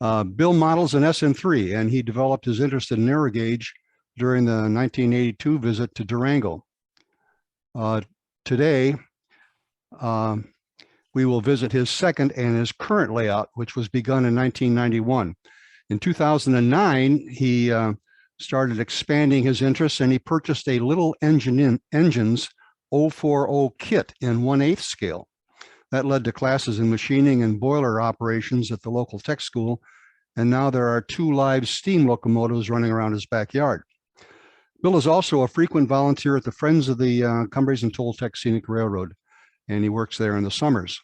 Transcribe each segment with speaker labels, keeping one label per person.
Speaker 1: Bill models an Sn3, and he developed his interest in narrow gauge during the 1982 visit to Durango. Today, we will visit his second and his current layout, which was begun in 1991. In 2009, he started expanding his interests, and he purchased a Little Engines 040 kit in 1/8 scale. That led to classes in machining and boiler operations at the local tech school, and now there are 2 live steam locomotives running around his backyard. Bill is also a frequent volunteer at the Friends of the Cumbres and Toltec Scenic Railroad, and he works there in the summers.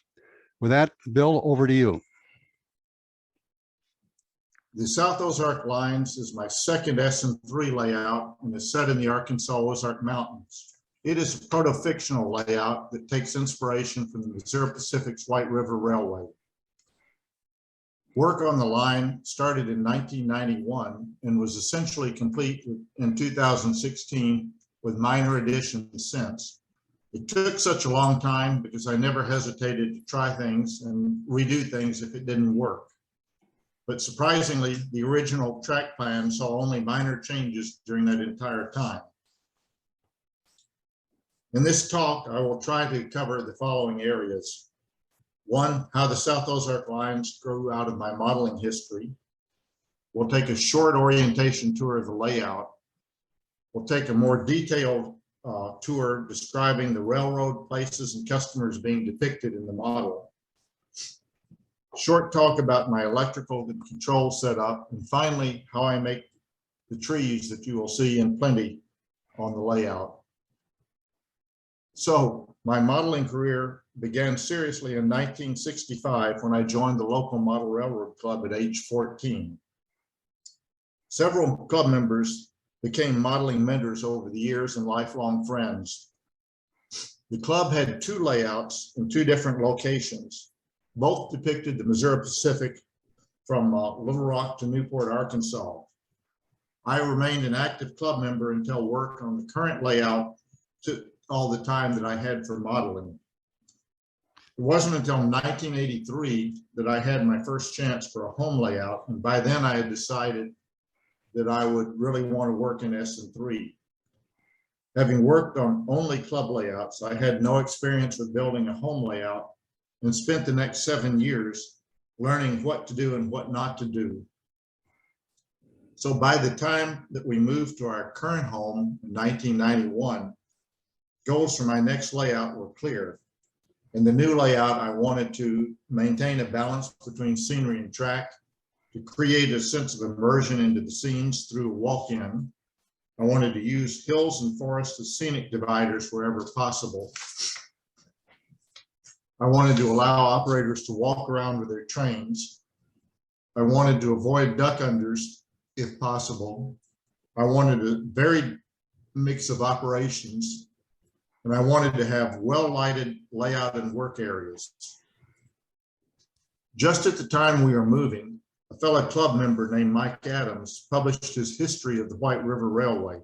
Speaker 1: With that, Bill, over to you.
Speaker 2: The South Ozark Lines is my second Sn3 layout and is set in the Arkansas Ozark Mountains. It is a proto-fictional layout that takes inspiration from the Missouri Pacific's White River Railway. Work on the line started in 1991 and was essentially complete in 2016 with minor additions since. It took such a long time because I never hesitated to try things and redo things if it didn't work. But surprisingly, the original track plan saw only minor changes during that entire time. In this talk, I will try to cover the following areas. 1, how the South Ozark Lines grew out of my modeling history. We'll take a short orientation tour of the layout. We'll take a more detailed tour describing the railroad, places, and customers being depicted in the model. Short talk about my electrical and control setup, and finally, how I make the trees that you will see in plenty on the layout. So my modeling career began seriously in 1965 when I joined the local model railroad club at age 14. Several club members became modeling mentors over the years and lifelong friends. The club had 2 layouts in 2 different locations. Both depicted the Missouri Pacific from Little Rock to Newport, Arkansas. I remained an active club member until work on the current layout took all the time that I had for modeling. It wasn't until 1983 that I had my first chance for a home layout, and by then I had decided that I would really want to work in Sn3. Having worked on only club layouts, I had no experience with building a home layout and spent the next 7 years learning what to do and what not to do. So by the time that we moved to our current home in 1991, goals for my next layout were clear. In the new layout, I wanted to maintain a balance between scenery and track, to create a sense of immersion into the scenes through walk-in. I wanted to use hills and forests as scenic dividers wherever possible. I wanted to allow operators to walk around with their trains. I wanted to avoid duck unders if possible. I wanted a varied mix of operations, and I wanted to have well-lighted layout and work areas. Just at the time we were moving, a fellow club member named Mike Adams published his history of the White River Railway.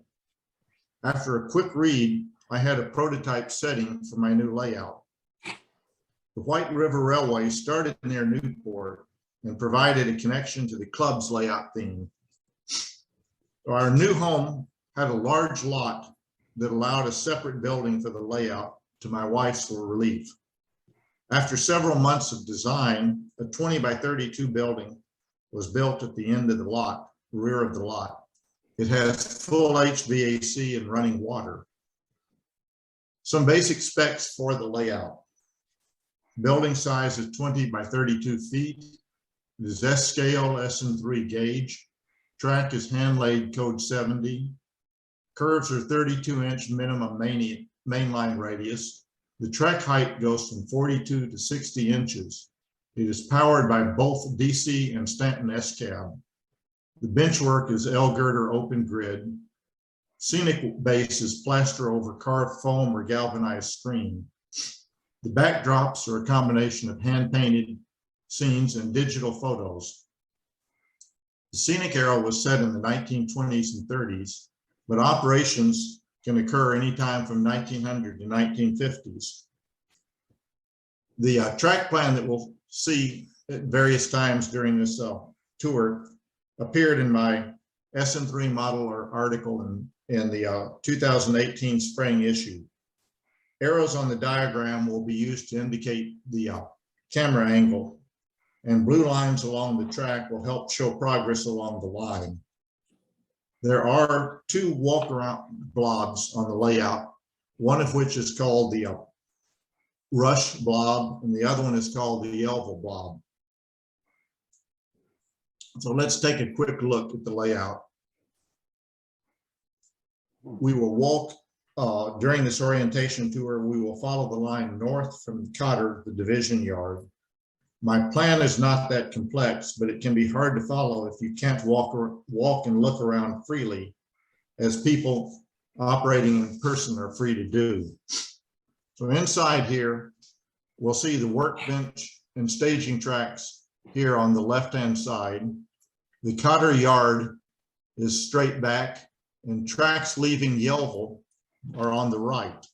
Speaker 2: After a quick read, I had a prototype setting for my new layout. The White River Railway started near Newport and provided a connection to the club's layout theme. Our new home had a large lot that allowed a separate building for the layout to my wife's for relief. After several months of design, a 20 by 32 building was built at the end of the lot, rear of the lot. It has full HVAC and running water. Some basic specs for the layout. Building size is 20 by 32 feet. It is S-scale Sn3 gauge. Track is hand-laid code 70. Curves are 32-inch minimum mainline radius. The track height goes from 42 to 60 inches. It is powered by both DC and Stanton S-cab. The benchwork is L-girder open grid. Scenic base is plaster over carved foam or galvanized screen. The backdrops are a combination of hand-painted scenes and digital photos. The scenic era was set in the 1920s and 30s, but operations can occur anytime from 1900 to 1950s. The track plan that we'll see at various times during this tour appeared in my Sn3 model or article in the 2018 spring issue. Arrows on the diagram will be used to indicate the camera angle, and blue lines along the track will help show progress along the line. There are two walk-around blobs on the layout, one of which is called the Rush blob, and the other one is called the Yellville blob. So let's take a quick look at the layout. We will walk during this orientation tour. We will follow the line north from Cotter, the division yard. My plan is not that complex, but it can be hard to follow if you can't walk and look around freely, as people operating in person are free to do. So inside here, we'll see the workbench and staging tracks here on the left-hand side. The Cotter yard is straight back, and tracks leaving Yellville are on the right.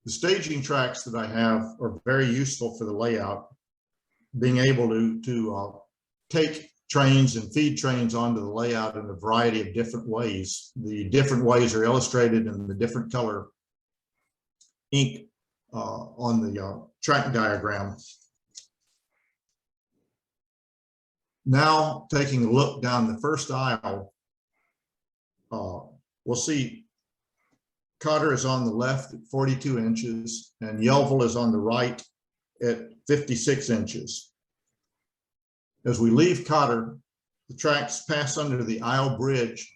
Speaker 2: The staging tracks that I have are very useful for the layout, being able to take trains and feed trains onto the layout in a variety of different ways. The different ways are illustrated in the different color ink on the track diagram. Now, taking a look down the first aisle, we'll see Cotter is on the left at 42 inches and Yellville is on the right at 56 inches. As we leave Cotter, the tracks pass under the aisle bridge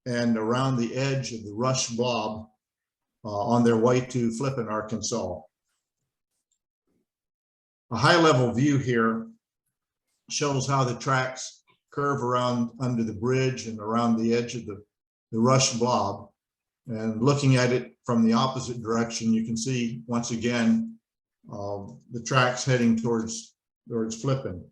Speaker 2: and around the edge of the Rush blob on their way to Flippin, Arkansas. A high-level view here shows how the tracks curve around under the bridge and around the edge of the Rush blob. And looking at it from the opposite direction, you can see once again the tracks heading towards Flippin.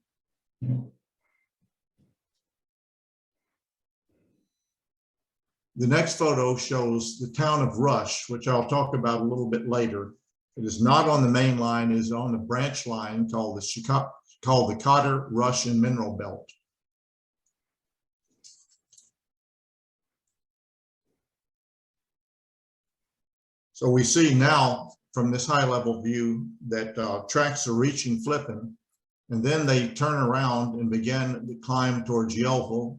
Speaker 2: The next photo shows the town of Rush, which I'll talk about a little bit later. It is not on the main line; it is on a branch line called the Cotter, Rush, and Mineral Belt. So we see now from this high-level view that tracks are reaching Flippin, and then they turn around and begin to climb towards Yellville.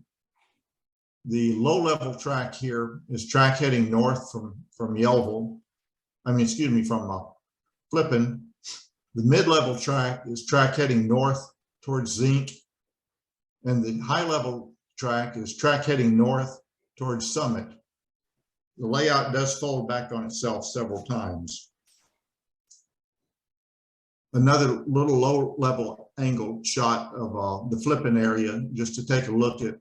Speaker 2: The low-level track here is track heading north from Yellville. From Flippin. The mid-level track is track heading north towards Zinc, and the high-level track is track heading north towards Summit. The layout does fold back on itself several times. Another little low-level angle shot of the Flippin area, just to take a look at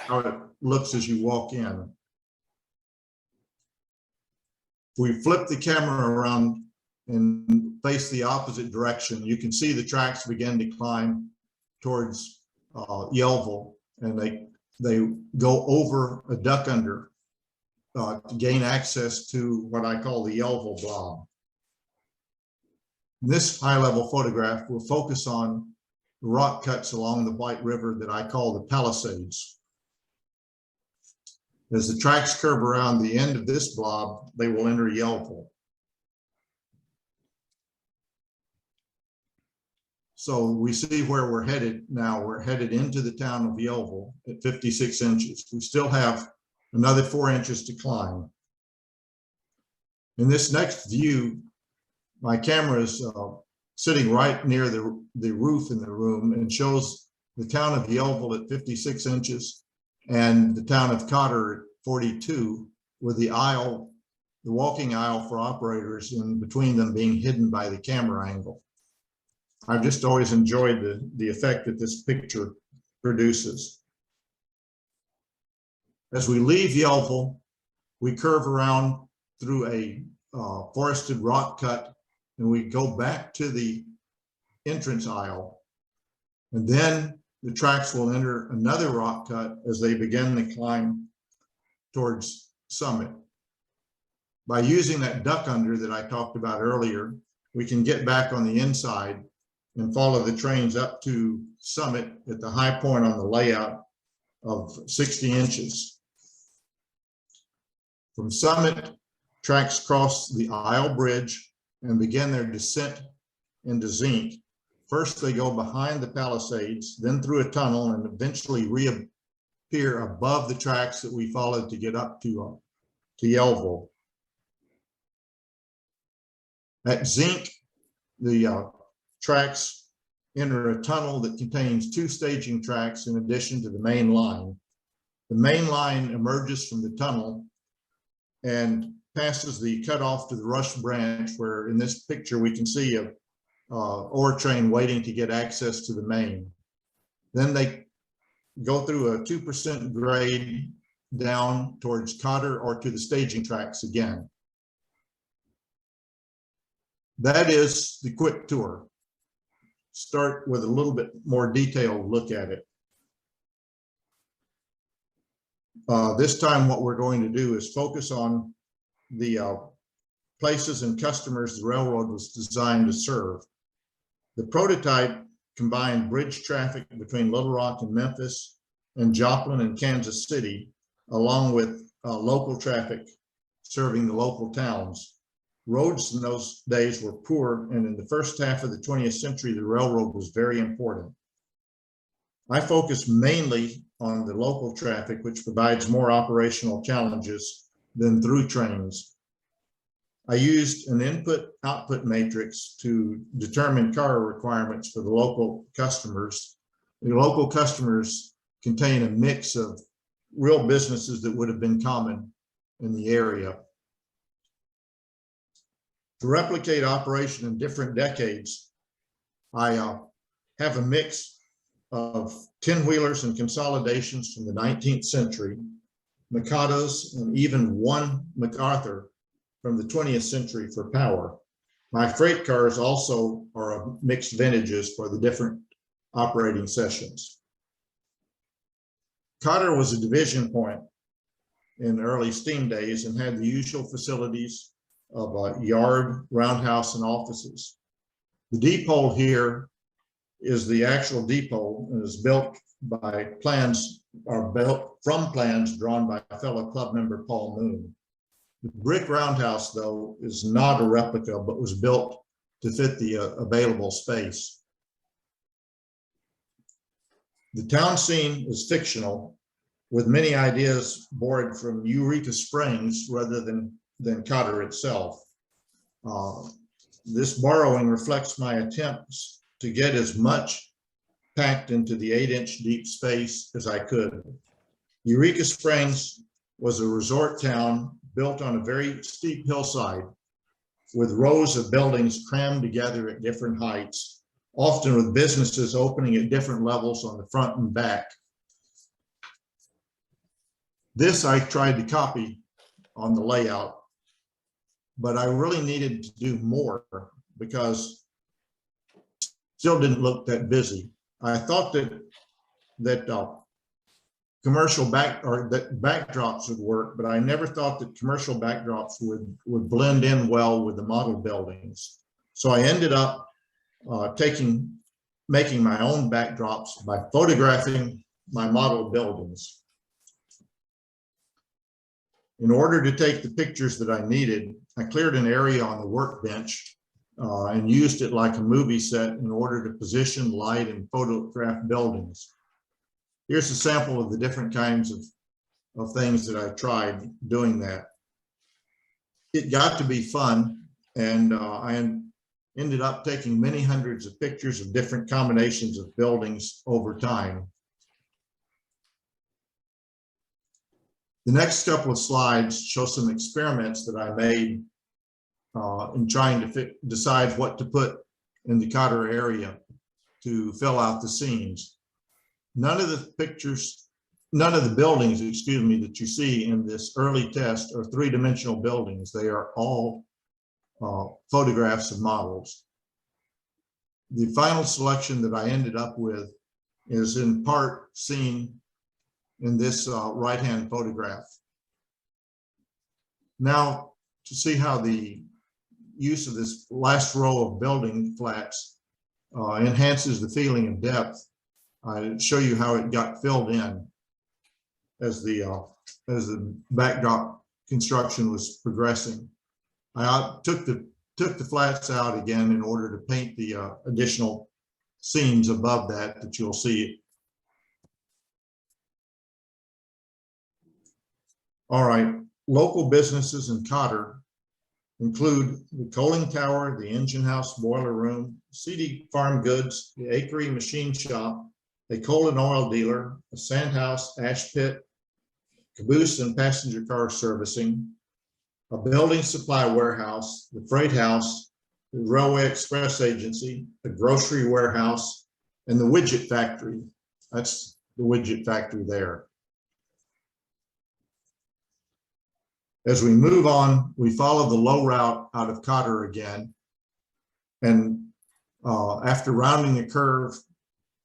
Speaker 2: how it looks as you walk in. We flip the camera around and face the opposite direction. You can see the tracks begin to climb towards Yellville, and they go over a duck under to gain access to what I call the Yellville blob. This high-level photograph will focus on the rock cuts along the White River that I call the Palisades. As the tracks curve around the end of this blob, they will enter Yellville. So we see where we're headed now. We're headed into the town of Yellville at 56 inches. We still have another 4 inches to climb. In this next view, my camera is sitting right near the roof in the room and shows the town of Yellville at 56 inches and the town of Cotter at 42, with the walking aisle for operators in between them being hidden by the camera angle. I've just always enjoyed the effect that this picture produces. As we leave Yellville, we curve around through a forested rock cut, and we go back to the entrance aisle. And then the tracks will enter another rock cut as they begin to climb towards Summit. By using that duck under that I talked about earlier, we can get back on the inside and follow the trains up to Summit at the high point on the layout of 60 inches. From Summit, tracks cross the Isle Bridge and begin their descent into Zinc. First, they go behind the Palisades, then through a tunnel, and eventually reappear above the tracks that we followed to get up to Yellville. At Zinc, the tracks enter a tunnel that contains 2 staging tracks in addition to the main line. The main line emerges from the tunnel and passes the cutoff to the Rush Branch, where in this picture we can see a ore train waiting to get access to the main. Then they go through a 2% grade down towards Cotter or to the staging tracks again. That is the quick tour. Start with a little bit more detailed look at it. This time what we're going to do is focus on the places and customers the railroad was designed to serve. The prototype combined bridge traffic between Little Rock and Memphis and Joplin and Kansas City, along with local traffic serving the local towns. Roads in those days were poor, and in the first half of the 20th century, the railroad was very important. I focus mainly on the local traffic, which provides more operational challenges than through trains. I used an input-output matrix to determine car requirements for the local customers. The local customers contain a mix of real businesses that would have been common in the area. To replicate operation in different decades, I have a mix of 10-wheelers and consolidations from the 19th century, Mikados, and even one MacArthur from the 20th century for power. My freight cars also are mixed vintages for the different operating sessions. Cotter was a division point in early steam days and had the usual facilities of a yard, roundhouse, and offices. The depot here is the actual depot and is built by plans, or built from plans drawn by a fellow club member, Paul Moon. The brick roundhouse, though, is not a replica, but was built to fit the available space. The town scene is fictional, with many ideas borrowed from Eureka Springs rather than Cotter itself. This borrowing reflects my attempts to get as much packed into the 8-inch deep space as I could. Eureka Springs was a resort town built on a very steep hillside with rows of buildings crammed together at different heights, often with businesses opening at different levels on the front and back. This I tried to copy on the layout, but I really needed to do more because it still didn't look that busy. I thought that commercial backdrops would work, but I never thought that commercial backdrops would blend in well with the model buildings. So I ended up making my own backdrops by photographing my model buildings. In order to take the pictures that I needed, I cleared an area on the workbench and used it like a movie set in order to position, light, and photograph buildings. Here's a sample of the different kinds of things that I tried doing that. It got to be fun, and I ended up taking many hundreds of pictures of different combinations of buildings over time. The next couple of slides show some experiments that I made in trying to decide what to put in the Cotter area to fill out the scenes. None of the buildings, excuse me, that you see in this early test are three-dimensional buildings. They are all photographs of models. The final selection that I ended up with is in part seen in this right-hand photograph. Now, to see how the use of this last row of building flats enhances the feeling of depth. I show you how it got filled in as the backdrop construction was progressing. I took the flats out again in order to paint the additional seams above that you'll see. All right, local businesses in Cotter include the coaling tower, the engine house boiler room, CD Farm Goods, the Akery Machine Shop, a coal and oil dealer, a sand house, ash pit, caboose and passenger car servicing, a building supply warehouse, the freight house, the railway express agency, the grocery warehouse, and the widget factory. That's the widget factory there. As we move on, we follow the low route out of Cotter again. And after rounding a curve,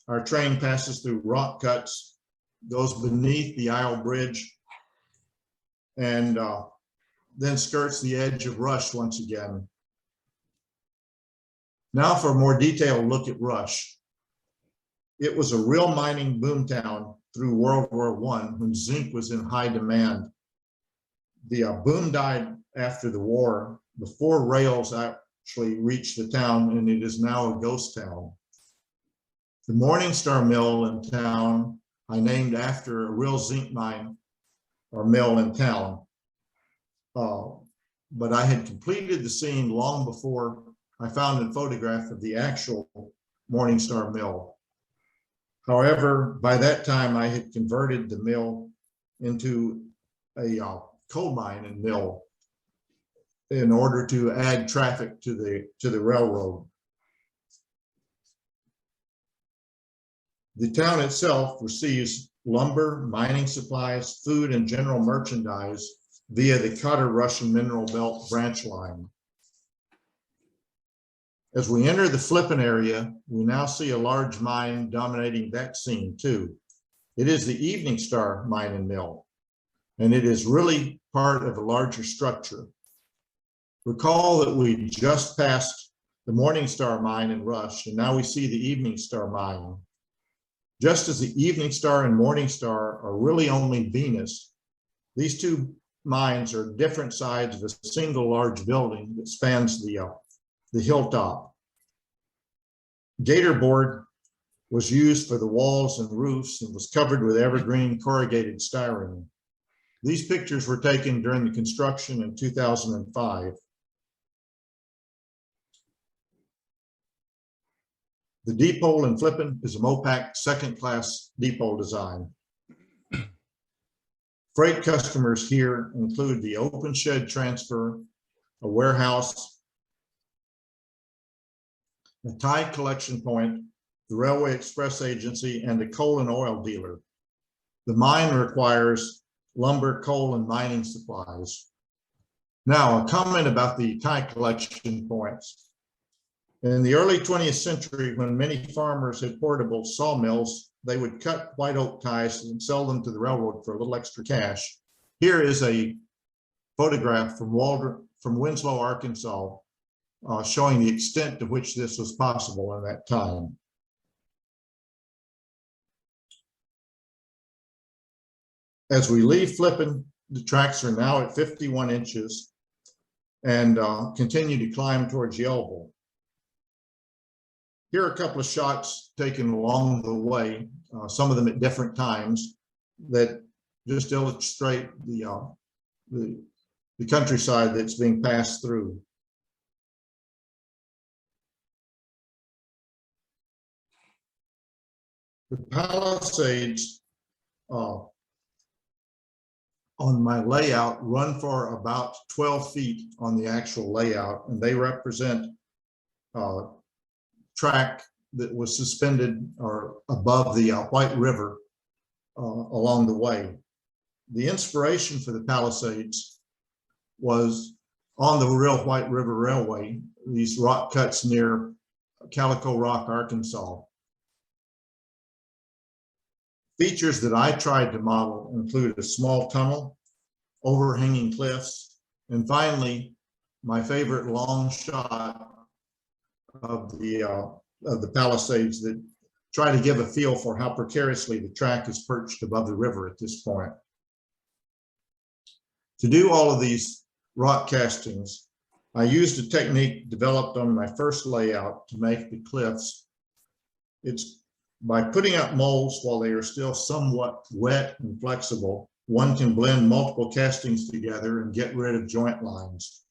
Speaker 2: our train passes through rock cuts, goes beneath the Isle Bridge, and then skirts the edge of Rush once again. Now for a more detailed look at Rush. It was a real mining boomtown through World War I when zinc was in high demand. The boom died after the war, before rails actually reached the town, and it is now a ghost town. The Morning Star Mill in town, I named after a real zinc mine or mill in town. But I had completed the scene long before I found a photograph of the actual Morning Star Mill. However, by that time I had converted the mill into a coal mine and mill in order to add traffic to the railroad. The town itself receives lumber, mining supplies, food, and general merchandise via the Cotter Russian Mineral Belt branch line. As we enter the Flippin area, we now see a large mine dominating that scene too. It is the Evening Star Mine and Mill, and it is really part of a larger structure. Recall that we just passed the Morning Star Mine in Rush, and now we see the Evening Star Mine. Just as the Evening Star and Morning Star are really only Venus, these two mines are different sides of a single large building that spans the hilltop. Gator board was used for the walls and roofs and was covered with evergreen corrugated styrene. These pictures were taken during the construction in 2005. The depot in Flippin is a Mopac second-class depot design. Freight customers here include the open shed transfer, a warehouse, a tie collection point, the railway express agency, and a coal and oil dealer. The mine requires lumber, coal, and mining supplies. Now, a comment about the tie collection points. In the early 20th century, when many farmers had portable sawmills, they would cut white oak ties and sell them to the railroad for a little extra cash. Here is a photograph from Winslow, Arkansas, showing the extent to which this was possible in that time. As we leave Flippin, the tracks are now at 51 inches and continue to climb towards Yellville. Here are a couple of shots taken along the way, some of them at different times, that just illustrate the countryside that's being passed through. The Palisades on my layout run for about 12 feet on the actual layout, and they represent track that was suspended or above the White River along the way. The inspiration for the Palisades was on the real White River Railway, these rock cuts near Calico Rock, Arkansas. Features that I tried to model include a small tunnel, overhanging cliffs, and finally, my favorite long shot of the of the Palisades that try to give a feel for how precariously the track is perched above the river at this point. To do all of these rock castings, I used a technique developed on my first layout to make the cliffs. It's by putting up molds while they are still somewhat wet and flexible, one can blend multiple castings together and get rid of joint lines.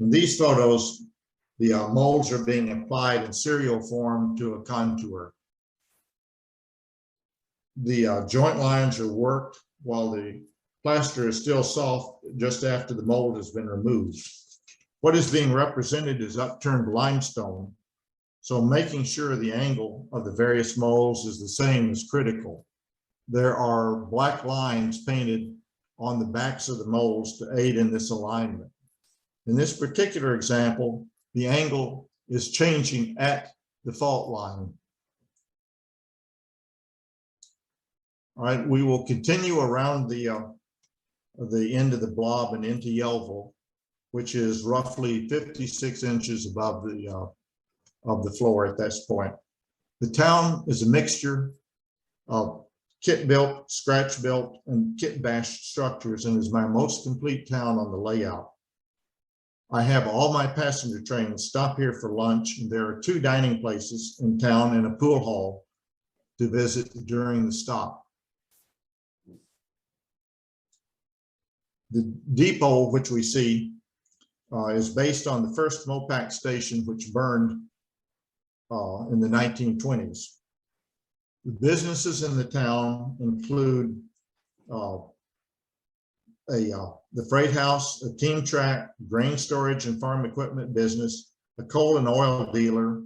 Speaker 2: In these photos, the molds are being applied in serial form to a contour. The joint lines are worked while the plaster is still soft just after the mold has been removed. What is being represented is upturned limestone, so making sure the angle of the various molds is the same is critical. There are black lines painted on the backs of the molds to aid in this alignment. In this particular example, the angle is changing at the fault line. All right, we will continue around the end of the blob and into Yellville, which is roughly 56 inches above the floor at this point. The town is a mixture of kit-built, scratch-built, and kit-bashed structures and is my most complete town on the layout. I have all my passenger trains stop here for lunch, and there are 2 dining places in town and a pool hall to visit during the stop. The depot, which we see, is based on the first Mopac station, which burned in the 1920s. The businesses in the town include the freight house, a team track, grain storage and farm equipment business, a coal and oil dealer,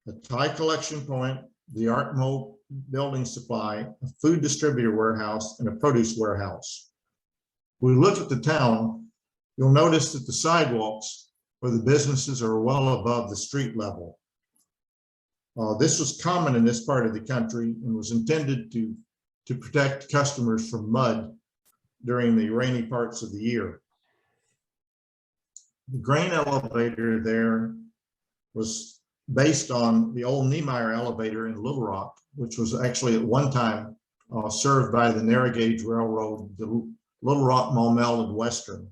Speaker 2: a tie collection point, the Art Mo building supply, a food distributor warehouse, and a produce warehouse. When we look at the town, you'll notice that the sidewalks for the businesses are well above the street level. This was common in this part of the country and was intended to protect customers from mud during the rainy parts of the year. The grain elevator there was based on the old Niemeyer elevator in Little Rock, which was actually at one time served by the narrow gauge railroad, the Little Rock, Maumelle, and Western.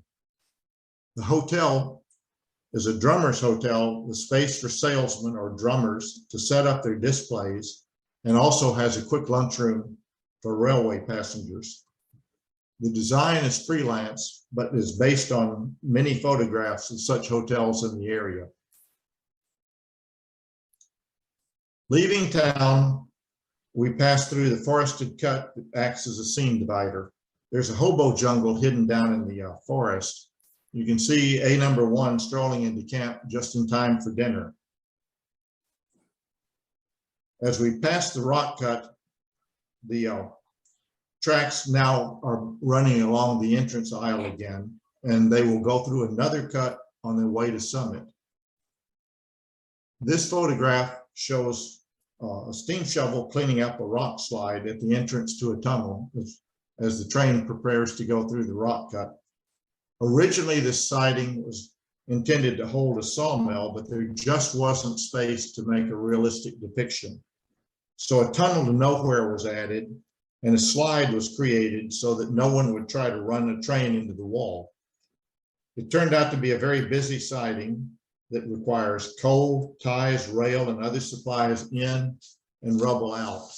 Speaker 2: The hotel is a drummer's hotel with space for salesmen or drummers to set up their displays, and also has a quick lunchroom for railway passengers. The design is freelance, but is based on many photographs of such hotels in the area. Leaving town, we pass through the forested cut that acts as a seam divider. There's a hobo jungle hidden down in the forest. You can see A number 1 strolling into camp just in time for dinner. As we pass the rock cut, the tracks now are running along the entrance aisle again, and they will go through another cut on their way to Summit. This photograph shows a steam shovel cleaning up a rock slide at the entrance to a tunnel as the train prepares to go through the rock cut. Originally, this siding was intended to hold a sawmill, but there just wasn't space to make a realistic depiction. So a tunnel to nowhere was added, and a slide was created so that no one would try to run a train into the wall. It turned out to be a very busy siding that requires coal, ties, rail, and other supplies in and rubble out.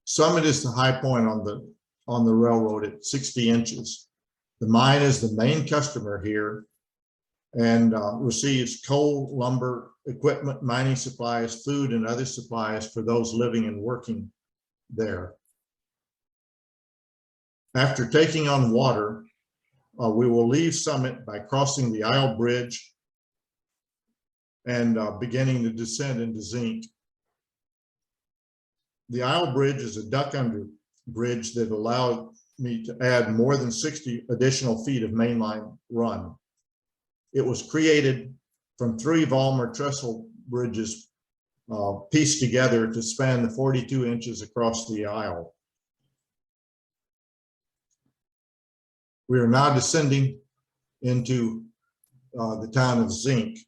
Speaker 2: Summit is the high point on the railroad at 60 inches. The mine is the main customer here and receives coal, lumber, equipment, mining supplies, food, and other supplies for those living and working there. After taking on water, we will leave Summit by crossing the Isle Bridge and beginning to descend into Zinc. The Isle Bridge is a duck under bridge that allowed me to add more than 60 additional feet of mainline run. It was created from 3 Vollmer trestle bridges pieced together to span the 42 inches across the aisle. We are now descending into the town of Zinc.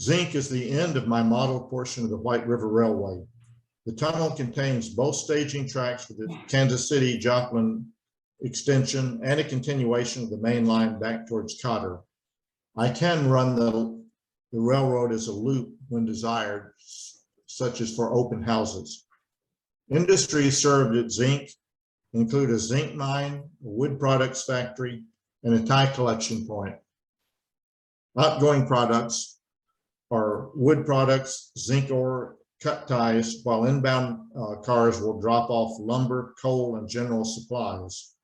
Speaker 2: Zinc is the end of my model portion of the White River Railway. The tunnel contains both staging tracks for the Kansas City Joplin extension and a continuation of the main line back towards Cotter. I can run the railroad as a loop when desired, such as for open houses. Industries served at Zinc include a zinc mine, a wood products factory, and a tie collection point. Outgoing products are wood products, zinc ore, cut ties, while inbound cars will drop off lumber, coal, and general supplies.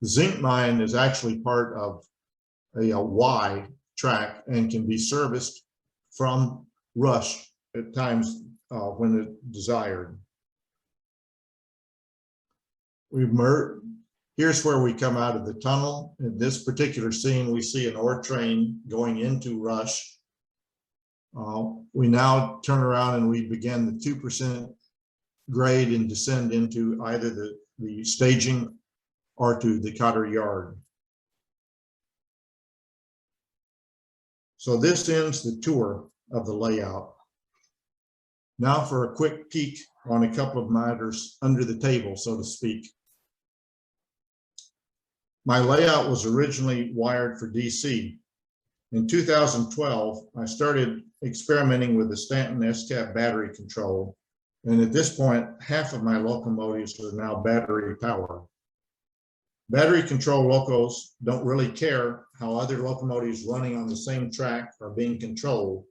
Speaker 2: The zinc mine is actually part of a Y track and can be serviced from Rush at times when it desired. Here's where we come out of the tunnel. In this particular scene, we see an ore train going into Rush. We now turn around and we begin the 2% grade and descend into either the staging or to the Cotter yard. So this ends the tour of the layout. Now for a quick peek on a couple of matters under the table, so to speak. My layout was originally wired for DC. In 2012, I started experimenting with the Stanton S-Cab battery control. And at this point, half of my locomotives are now battery powered. Battery control locos don't really care how other locomotives running on the same track are being controlled.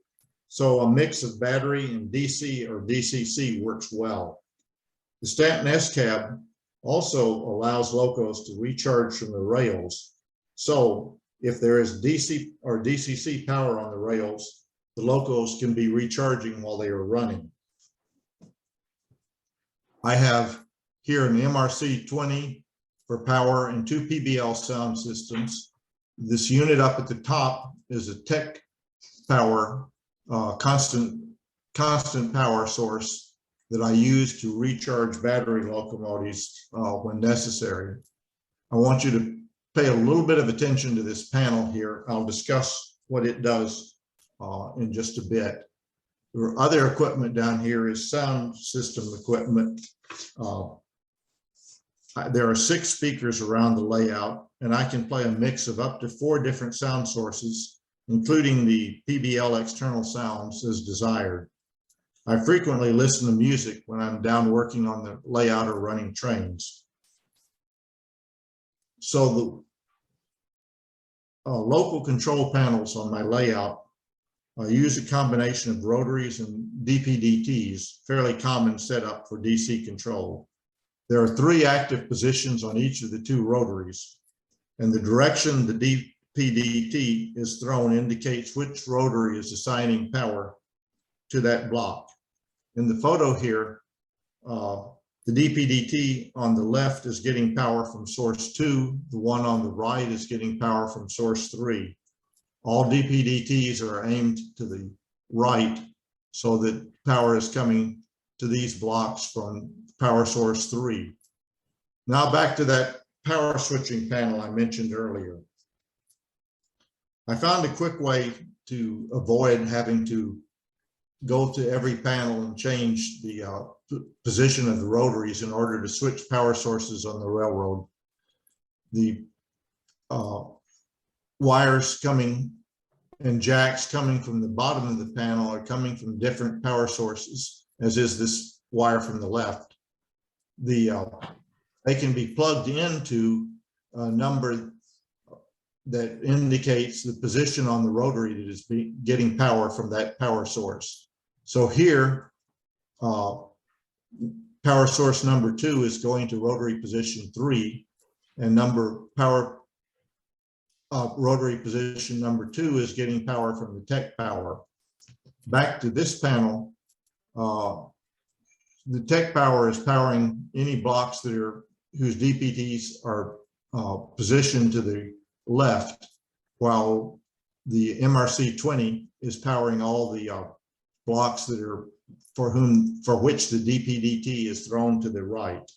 Speaker 2: So a mix of battery and DC or DCC works well. The Stanton S-Cab also allows locos to recharge from the rails. So if there is DC or DCC power on the rails, the locos can be recharging while they are running. I have here an MRC-20 for power and 2 PBL sound systems. This unit up at the top is a Tech Power constant power source that I use to recharge battery locomotives when necessary. I want you to pay a little bit of attention to this panel here. I'll discuss what it does in just a bit. There are other equipment down here is sound system equipment. There are 6 speakers around the layout, and I can play a mix of up to 4 different sound sources, including the PBL external sounds as desired. I frequently listen to music when I'm down working on the layout or running trains. So the local control panels on my layout use a combination of rotaries and DPDTs, fairly common setup for DC control. There are 3 active positions on each of the 2 rotaries, and the direction the DPDT is thrown indicates which rotary is assigning power to that block. In the photo here, the DPDT on the left is getting power from source 2. The one on the right is getting power from source 3. All DPDTs are aimed to the right so that power is coming to these blocks from power source 3. Now back to that power switching panel I mentioned earlier. I found a quick way to avoid having to go to every panel and change the position of the rotaries in order to switch power sources on the railroad. The wires coming and jacks coming from the bottom of the panel are coming from different power sources, as is this wire from the left. They can be plugged into a number that indicates the position on the rotary that is getting power from that power source. So here, power source number 2 is going to rotary position 3, and rotary position number 2 is getting power from the Tech Power. Back to this panel, the Tech Power is powering any blocks that are whose DPTs are positioned to the left, while the MRC-20 is powering all the blocks that are for which the DPDT is thrown to the right.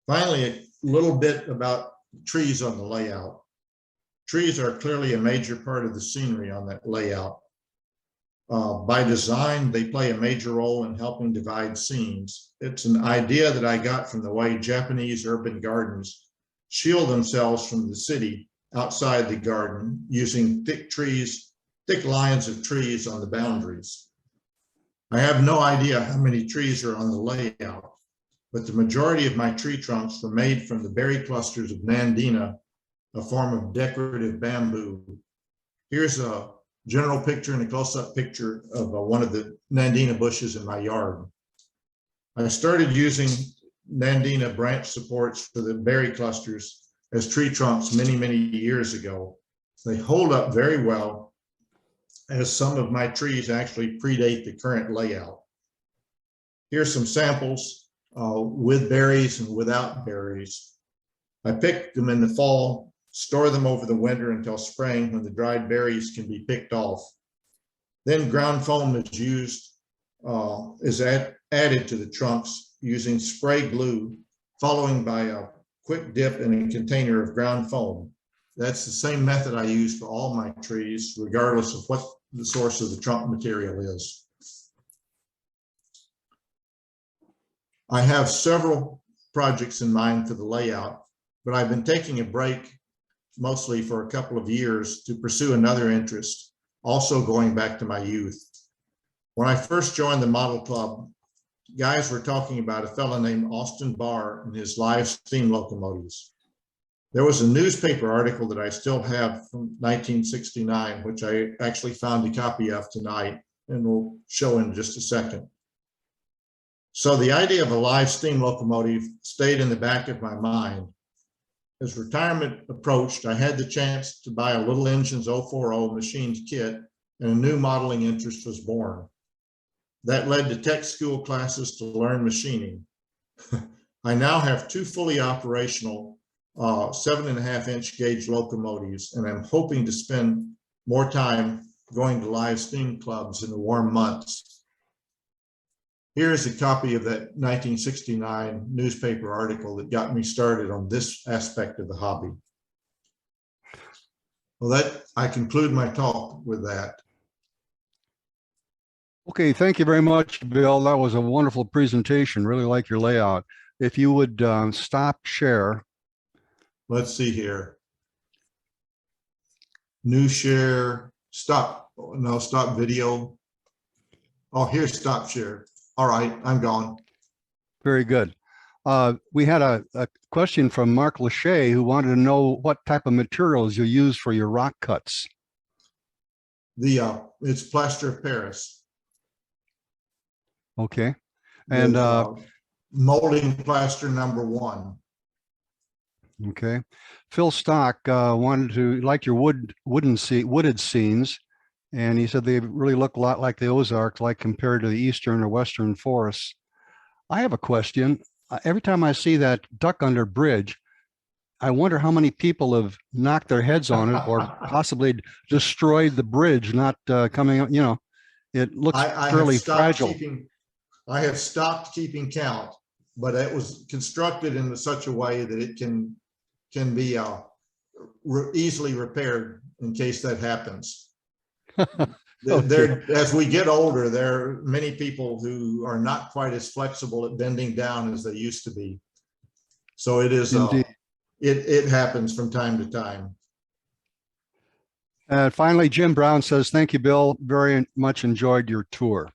Speaker 2: Finally, a little bit about trees on the layout. Trees are clearly a major part of the scenery on that layout. By design, they play a major role in helping divide scenes. It's an idea that I got from the way Japanese urban gardens shield themselves from the city outside the garden using thick lines of trees on the boundaries. I have no idea how many trees are on the layout, but the majority of my tree trunks were made from the berry clusters of Nandina, a form of decorative bamboo. Here's a general picture and a close-up picture of one of the Nandina bushes in my yard. I started using Nandina branch supports for the berry clusters as tree trunks many, many years ago. They hold up very well, as some of my trees actually predate the current layout. Here's some samples with berries and without berries. I pick them in the fall, store them over the winter until spring when the dried berries can be picked off. Then ground foam is used, added to the trunks using spray glue, following by a quick dip in a container of ground foam. That's the same method I use for all my trees, regardless of what the source of the trunk material is. I have several projects in mind for the layout, but I've been taking a break mostly for a couple of years to pursue another interest, also going back to my youth. When I first joined the model club, guys were talking about a fellow named Austin Barr and his live steam locomotives. There was a newspaper article that I still have from 1969, which I actually found a copy of tonight and will show in just a second. So the idea of a live steam locomotive stayed in the back of my mind. As retirement approached, I had the chance to buy a Little Engines 040 machined kit, and a new modeling interest was born. That led to tech school classes to learn machining. I now have two fully operational 7.5-inch gauge locomotives, and I'm hoping to spend more time going to live steam clubs in the warm months. Here's a copy of that 1969 newspaper article that got me started on this aspect of the hobby. Well, I conclude my talk with that.
Speaker 1: Okay, thank you very much, Bill. That was a wonderful presentation. Really like your layout. If you would stop share.
Speaker 2: Let's see here. New share, stop, no, stop video. Oh, here's stop share. All right, I'm gone.
Speaker 1: Very good. We had a question from Mark Lachey, who wanted to know what type of materials you use for your rock cuts.
Speaker 2: It's plaster of Paris.
Speaker 1: Okay. And
Speaker 2: molding plaster #1.
Speaker 1: Okay. Phil Stock wanted to like your wooded scenes, and he said they really look a lot like the Ozarks, like compared to the eastern or western forests. I have a question. Every time I see that duck under bridge, I wonder how many people have knocked their heads on it or possibly destroyed the bridge, not coming up. You know, it looks fairly fragile.
Speaker 2: I have stopped keeping count, but it was constructed in such a way that it can be easily repaired in case that happens. Okay. As we get older, there are many people who are not quite as flexible at bending down as they used to be. So it is, it happens from time to time.
Speaker 1: And finally, Jim Brown says, thank you, Bill. Very much enjoyed your tour.